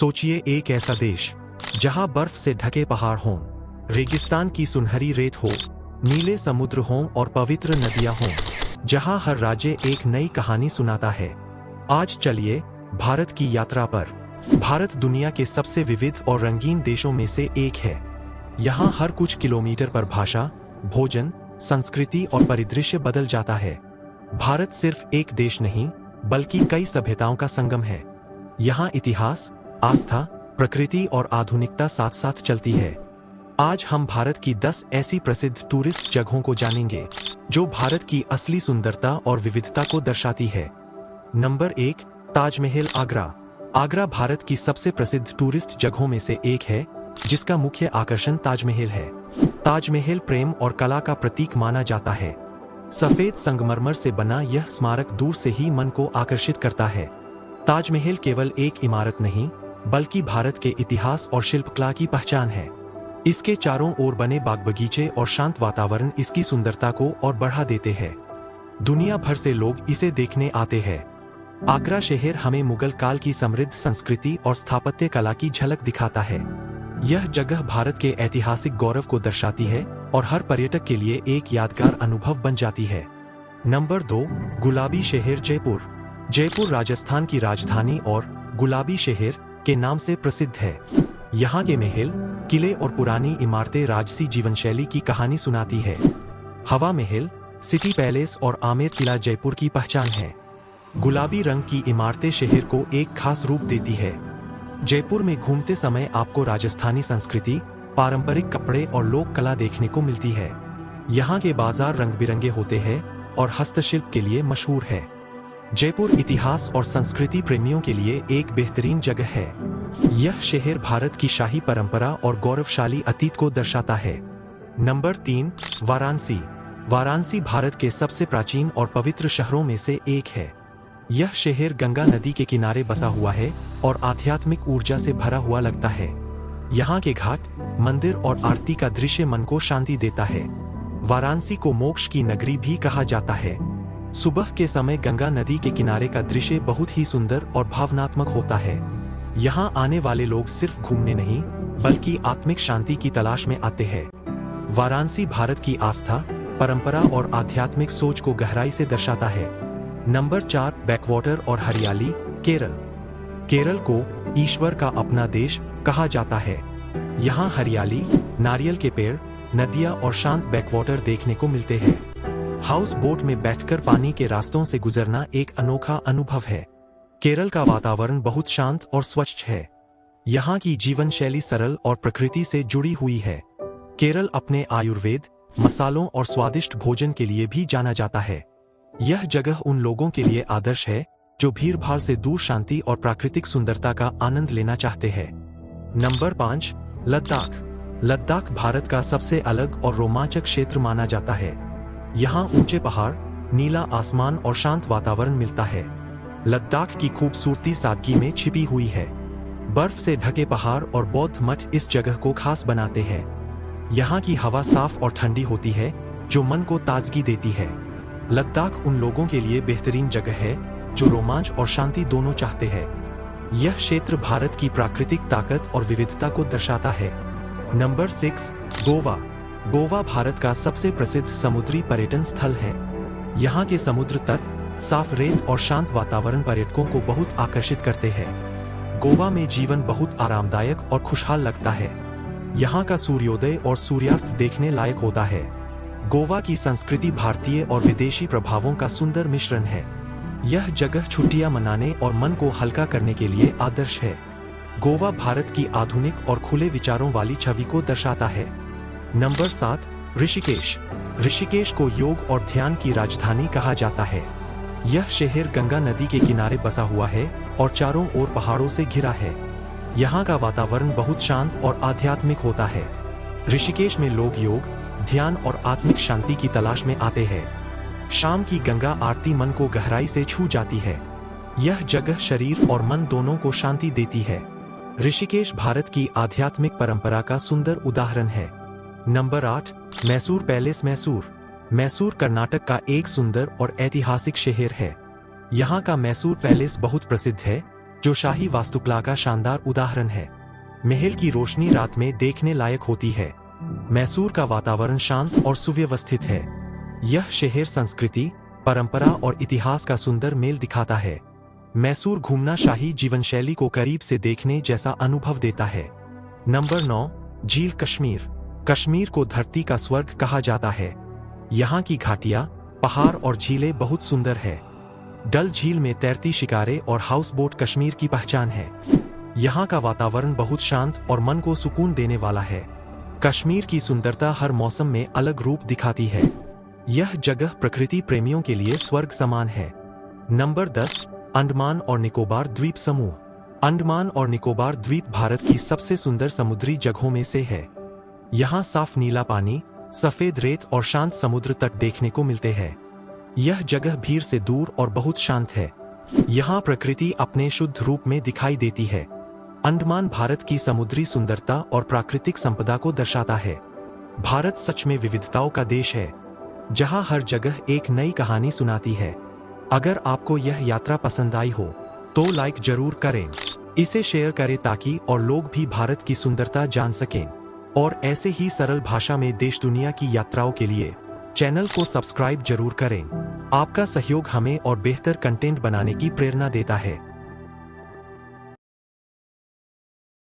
सोचिए एक ऐसा देश जहां बर्फ से ढके पहाड़ हों, रेगिस्तान की सुनहरी रेत हो, नीले समुद्र हों और पवित्र नदियां हों, जहां हर राज्य एक नई कहानी सुनाता है। आज चलिए भारत की यात्रा पर। भारत दुनिया के सबसे विविध और रंगीन देशों में से एक है। यहाँ हर कुछ किलोमीटर पर भाषा, भोजन, संस्कृति और परिदृश्य बदल जाता है। भारत सिर्फ एक देश नहीं, बल्कि कई सभ्यताओं का संगम है। यहाँ इतिहास, आस्था, प्रकृति और आधुनिकता साथ साथ चलती है। आज हम भारत की 10 ऐसी प्रसिद्ध टूरिस्ट जगहों को जानेंगे जो भारत की असली सुंदरता और विविधता को दर्शाती है। नंबर 1, ताजमहल, आगरा। आगरा भारत की सबसे प्रसिद्ध टूरिस्ट जगहों में से एक है, जिसका मुख्य आकर्षण ताजमहल है। ताजमहल प्रेम और कला का प्रतीक माना जाता है। सफेद संगमरमर से बना यह स्मारक दूर से ही मन को आकर्षित करता है। ताजमहल केवल एक इमारत नहीं, बल्कि भारत के इतिहास और शिल्पकला की पहचान है। इसके चारों ओर बने बाग बगीचे और शांत वातावरण इसकी सुंदरता को और बढ़ा देते हैं। दुनिया भर से लोग इसे देखने आते हैं। आगरा शहर हमें मुगल काल की समृद्ध संस्कृति और स्थापत्य कला की झलक दिखाता है। यह जगह भारत के ऐतिहासिक गौरव को दर्शाती है और हर पर्यटक के लिए एक यादगार अनुभव बन जाती है। नंबर 2, गुलाबी शहर, जयपुर। जयपुर राजस्थान की राजधानी और गुलाबी शहर के नाम से प्रसिद्ध है। यहाँ के महल, किले और पुरानी इमारतें राजसी जीवनशैली की कहानी सुनाती है। हवा महल, सिटी पैलेस और आमेर किला जयपुर की पहचान है। गुलाबी रंग की इमारतें शहर को एक खास रूप देती है। जयपुर में घूमते समय आपको राजस्थानी संस्कृति, पारंपरिक कपड़े और लोक कला देखने को मिलती है। यहाँ के बाजार रंग बिरंगे होते हैं और हस्तशिल्प के लिए मशहूर है। जयपुर इतिहास और संस्कृति प्रेमियों के लिए एक बेहतरीन जगह है। यह शहर भारत की शाही परंपरा और गौरवशाली अतीत को दर्शाता है। नंबर 3, वाराणसी। वाराणसी भारत के सबसे प्राचीन और पवित्र शहरों में से एक है। यह शहर गंगा नदी के किनारे बसा हुआ है और आध्यात्मिक ऊर्जा से भरा हुआ लगता है। यहाँ के घाट, मंदिर और आरती का दृश्य मन को शांति देता है। वाराणसी को मोक्ष की नगरी भी कहा जाता है। सुबह के समय गंगा नदी के किनारे का दृश्य बहुत ही सुंदर और भावनात्मक होता है। यहाँ आने वाले लोग सिर्फ घूमने नहीं, बल्कि आत्मिक शांति की तलाश में आते हैं। वाराणसी भारत की आस्था, परंपरा और आध्यात्मिक सोच को गहराई से दर्शाता है। नंबर 4, बैकवाटर और हरियाली, केरल। केरल को ईश्वर का अपना देश कहा जाता है। यहाँ हरियाली, नारियल के पेड़, नदियाँ और शांत बैकवाटर देखने को मिलते हैं। हाउस बोट में बैठकर पानी के रास्तों से गुजरना एक अनोखा अनुभव है। केरल का वातावरण बहुत शांत और स्वच्छ है। यहाँ की जीवन शैली सरल और प्रकृति से जुड़ी हुई है। केरल अपने आयुर्वेद, मसालों और स्वादिष्ट भोजन के लिए भी जाना जाता है। यह जगह उन लोगों के लिए आदर्श है जो भीड़भाड़ से दूर शांति और प्राकृतिक सुंदरता का आनंद लेना चाहते हैं। नंबर 5, लद्दाख। लद्दाख भारत का सबसे अलग और रोमांचक क्षेत्र माना जाता है। यहाँ ऊंचे पहाड़, नीला आसमान और शांत वातावरण मिलता है। लद्दाख की खूबसूरती सादगी में छिपी हुई है। बर्फ से ढके पहाड़ और बौद्ध मठ इस जगह को खास बनाते हैं। यहाँ की हवा साफ और ठंडी होती है, जो मन को ताजगी देती है। लद्दाख उन लोगों के लिए बेहतरीन जगह है जो रोमांच और शांति दोनों चाहते हैं। यह क्षेत्र भारत की प्राकृतिक ताकत और विविधता को दर्शाता है। नंबर 6, गोवा। गोवा भारत का सबसे प्रसिद्ध समुद्री पर्यटन स्थल है। यहाँ के समुद्र तट, साफ रेत और शांत वातावरण पर्यटकों को बहुत आकर्षित करते हैं। गोवा में जीवन बहुत आरामदायक और खुशहाल लगता है। यहाँ का सूर्योदय और सूर्यास्त देखने लायक होता है। गोवा की संस्कृति भारतीय और विदेशी प्रभावों का सुंदर मिश्रण है। यह जगह छुट्टियां मनाने और मन को हल्का करने के लिए आदर्श है। गोवा भारत की आधुनिक और खुले विचारों वाली छवि को दर्शाता है। नंबर 7, ऋषिकेश। ऋषिकेश को योग और ध्यान की राजधानी कहा जाता है। यह शहर गंगा नदी के किनारे बसा हुआ है और चारों ओर पहाड़ों से घिरा है। यहाँ का वातावरण बहुत शांत और आध्यात्मिक होता है। ऋषिकेश में लोग योग, ध्यान और आत्मिक शांति की तलाश में आते हैं। शाम की गंगा आरती मन को गहराई से छू जाती है। यह जगह शरीर और मन दोनों को शांति देती है। ऋषिकेश भारत की आध्यात्मिक परंपरा का सुंदर उदाहरण है। नंबर 8, मैसूर पैलेस, मैसूर। मैसूर कर्नाटक का एक सुंदर और ऐतिहासिक शहर है। यहाँ का मैसूर पैलेस बहुत प्रसिद्ध है, जो शाही वास्तुकला का शानदार उदाहरण है। महल की रोशनी रात में देखने लायक होती है। मैसूर का वातावरण शांत और सुव्यवस्थित है। यह शहर संस्कृति, परंपरा और इतिहास का सुंदर मेल दिखाता है। मैसूर घूमना शाही जीवनशैली को करीब से देखने जैसा अनुभव देता है। नंबर 9, झील कश्मीर। कश्मीर को धरती का स्वर्ग कहा जाता है। यहाँ की घाटियाँ, पहाड़ और झीलें बहुत सुंदर है। डल झील में तैरती शिकारे और हाउस बोट कश्मीर की पहचान है। यहाँ का वातावरण बहुत शांत और मन को सुकून देने वाला है। कश्मीर की सुंदरता हर मौसम में अलग रूप दिखाती है। यह जगह प्रकृति प्रेमियों के लिए स्वर्ग समान है। नंबर 10, अंडमान और निकोबार द्वीप समूह। अंडमान और निकोबार द्वीप भारत की सबसे सुंदर समुद्री जगहों में से है। यहाँ साफ नीला पानी, सफेद रेत और शांत समुद्र तट देखने को मिलते हैं। यह जगह भीड़ से दूर और बहुत शांत है। यहाँ प्रकृति अपने शुद्ध रूप में दिखाई देती है। अंडमान भारत की समुद्री सुंदरता और प्राकृतिक संपदा को दर्शाता है। भारत सच में विविधताओं का देश है, जहाँ हर जगह एक नई कहानी सुनाती है। अगर आपको यह यात्रा पसंद आई हो तो लाइक जरूर करें, इसे शेयर करें ताकि और लोग भी भारत की सुंदरता जान सकें। और ऐसे ही सरल भाषा में देश दुनिया की यात्राओं के लिए चैनल को सब्सक्राइब जरूर करें। आपका सहयोग हमें और बेहतर कंटेंट बनाने की प्रेरणा देता है।